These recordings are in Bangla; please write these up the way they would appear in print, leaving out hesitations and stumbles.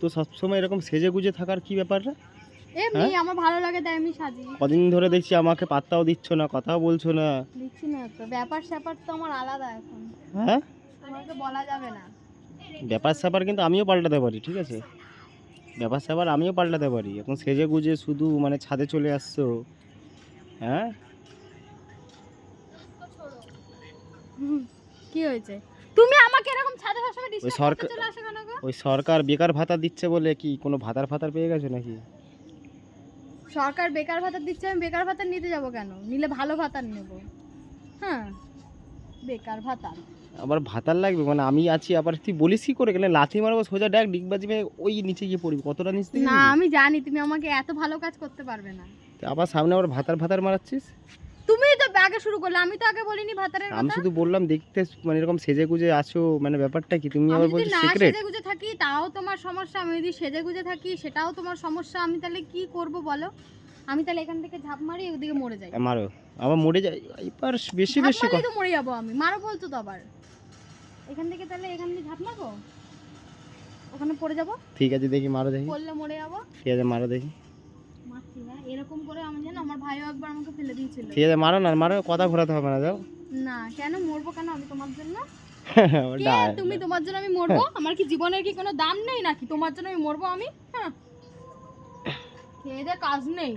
তো সবসময় এরকম সেজে গুজে থাকার কি ব্যাপারটা? এমনি আমার ভালো লাগে তাই আমি সাজি। কদিন ধরে দেখছি আমাকে পাত্তাও দিচ্ছ না, কথাও বলছো না। দিচ্ছি না তো, ব্যাপার স্যাপার তো আমার আলাদা এখন, হ্যাঁ, তোমাকে বলা যাবে না। ব্যাপার স্যাপার কিন্তু আমিও পাল্টাতে পারি, ঠিক আছে? ব্যাপার স্যাপার আমিও পাল্টাতে পারি। এখন সেজে গুজে শুধু মানে ছাদে চলে আসছো। হ্যাঁ, কি হয়েছে? তুমি আমাকে এরকম ছাদে সবসময় ওই ডিস্টার্ব করতে সরকার চলে আসো কেন গো? ওই সরকার বেকার ভাতা দিচ্ছে বলে কি কোনো ভাতার ফাতার পেয়ে গেছো নাকি? সরকার বেকার ভাতা দিচ্ছে, আমি বেকার ভাতা নিতে যাব কেন? নিলে ভালো ভাতা নেব। হ্যাঁ, বেকার ভাতা। আবার ভাতার লাগবে মানে আমি আছি, আবার তুই বলিস কি করে গেলে লাথি মারবো সোজা ডাক ডিগবাজি ভেঙে ওই নিচে গিয়ে পড়বি, কতটা নিচ থেকে না আমি জানি তুমি আমাকে এত ভালো কাজ করতে পারবে না। আবার সামনে আবার ভাতার ভাতার মারাচ্ছিস। তুমি তো আগে শুরু করলে, আমি তো আগে বলিনি ভাতারের আমি কথা। শুধু বললাম দেখতে মানে এরকম সেজে গুজে আছো, মানে ব্যাপারটা কি? তুমি আমি আবার যদি বলছো না সিক্রেট। সেজে গুজে থাকি তাও তোমার সমস্যা, আমি যদি সেজে গুজে থাকি সেটাও তোমার সমস্যা। আমি তাহলে কি করব বলো? আমি তাহলে এখান থেকে ঝাঁপ মারি ওদিকে মরে যাই। মারো, আবার মরে যায় এবার বেশি ঝাঁপ বেশি মারলেই তো মরে যাবো আমি, মারো বলছো তো আবার। এখান থেকে তাহলে এখান দিয়ে ঝাঁপ মারবো, ওখানে পড়ে যাবো, ঠিক আছে দেখি মারো দেখি। পড়লে মরে যাবো। ঠিক আছে মারো দেখি। মারছি না এরকম করে, আমি জানো আমার ভাইও একবার আমাকে ফেলে দিয়েছিল। ঠিক আছে মারো না, মারো, কথা ঘোরাতে হবে না, যাও। না কেন মরবো কেন আমি তোমার জন্য? কে ওটা তুমি? তোমার জন্য আমি মরবো? আমার কি জীবনের কি কোনো দাম নেই নাকি তোমার জন্য আমি মরবো আমি? হ্যাঁ, খেয়ে দে কাজ নেই।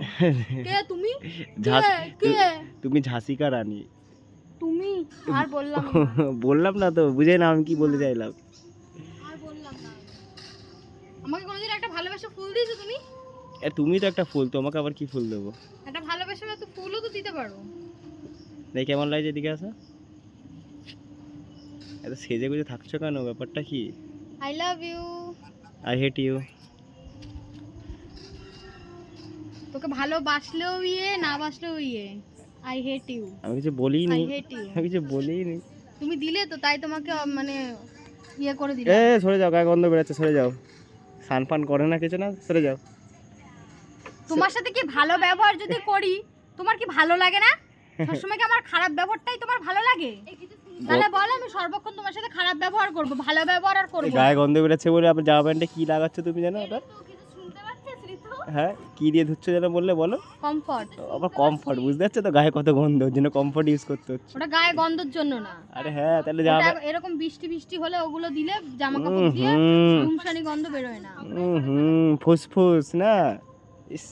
কে তুমি? কে? তুমি ঝাঁসিকা রানী। তুমি আর বললাম না, বললাম না তো, বুঝে না আমি কি বলতে চাইলাম। আর বললাম না। আমাকে কোনোদিন একটা ভালোবাসা ফুল দিয়েছো তুমি? তুমি তো একটা ফুল, তোমাকে আবার কি ফুল দেবো? একটা ভালোবাসা তো ফুলও তো দিতে পারো। দেখ কেমন লাগছে, এদিকে আসো। এত সেজে গুজে থাকছো কেন, ব্যাপারটা কি? I love you. I hate you. তোকে ভালোবাসলেও ইয়ে, না বাসলেও ইয়ে। I hate you. আমি কিছু বলিনি, আই হেট ইউ। আমি কিছু বলিনি। তুমি দিলে তো তাই তোমাকে মানে ইয়ে করে দিলে। সরে যাও, গায়ে গন্ধ বেরোচ্ছে, সরে যাও। সান ফান করে না কিছু না, সরে যাও। তোমার সাথে কি ভালো ব্যবহার যদি করি তোমার কি ভালো লাগে না? সবসময় কি আমার খারাপ ব্যবহারটাই তোমার ভালো লাগে? তাহলে বলো আমি সর্বক্ষণ তোমার সাথে খারাপ ব্যবহার করব, ভালো ব্যবহার আর করব না। গায়ে গন্ধ বেরোচ্ছে বলে আবার জামা প্যান্টে কি লাগাচ্ছ তুমি জানো ওটা? শুনতে পাচ্ছিস ঋতু? হ্যাঁ, কি দিয়ে ধুচ্ছ যেন বললে, বলো। কমফর্ট। আবার কমফর্ট, বুঝতে পারছো তো গায়ে কত গন্ধ, ওর জন্য কমফর্ট ইউজ করতে হচ্ছে। ওটা গায়ে গন্ধের জন্য না। আরে হ্যাঁ, তাহলে জামা ওটা এরকম বৃষ্টি বৃষ্টি হলে ওগুলো দিলে জামা কাপড় দিয়ে গুমসানি গন্ধ বেরোয় না। ফুসফুস না। ইস,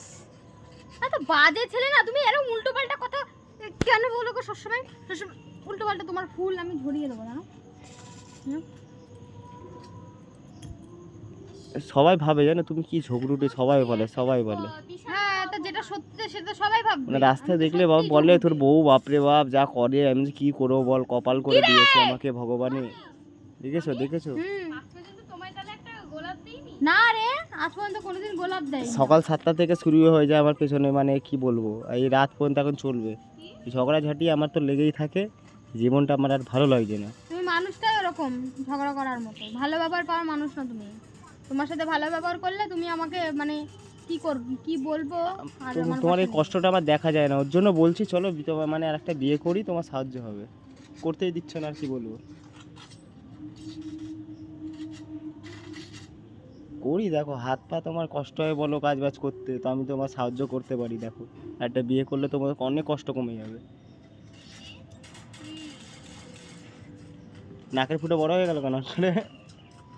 এত বাজে ছেলে না তুমি, এরকম উল্টো পাল্টা কথা কেন বলো গো সবসময়? সবসময় উল্টো পাল্টা, তোমার ফুল আমি ঝরিয়ে দেবো জানো। সবাই ভাবে জানো তুমি কি ঝগড়ুটে, সবাই বলে, সবাই বলে। হ্যাঁ, তো যেটা সত্যি সেটা সবাই ভাববে। মানে রাস্তায় দেখলে বলে তোর বউ বাপরে বাপ যা করে, আমি যে কি করবো বল, কপাল করে দিয়েছে আমাকে ভগবানে। দেখেছো দেখেছো? না রে, আজ পর্যন্ত কোনোদিন গোলাপ দেয়। সকাল 7টা থেকে শুরু হয়ে যায় আমার পেছনে, মানে কি বলবো, এই রাত পর্যন্ত এখন চলবে। এই ঝগড়াঝাটি আমার তো লেগেই থাকে, জীবনটা আমার আর ভালো লাগছে না। তুমি মানুষটাই ওরকম ঝগড়া করার মতো, ভালো ব্যবহার পাওয়ার মানুষ না তুমি। তোমার সাথে ভালো ব্যবহার করলে তুমি আমাকে মানে কি করব, কি বলবো আর আমার তোমার এই কথা নেই। কষ্টটা আমার দেখা যায় না, ওর জন্য বলছি চলো মানে আর একটা বিয়ে করি, তোমার সাহায্য হবে। করতেই দিচ্ছ না, আর কি বলবো। করি, দেখো হাত পা তোমার কষ্ট হয় বলো কাজ বাজ করতে, তো আমি তোমার সাহায্য করতে পারি। দেখো একটা বিয়ে করলে তোমার অনেক কষ্ট কমে যাবে। নাকের ফুটো বড় হয়ে গেল কেন আসলে?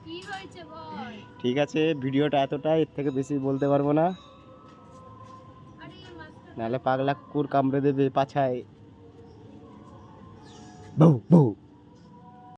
কি হয়েছে বল? ঠিক আছে, ভিডিওটা এতটাই, এর থেকে বেশি বলতে পারবো না, নাহলে পাগলা কুকুর কামড়ে দেবে পাছায়। বউ বউ।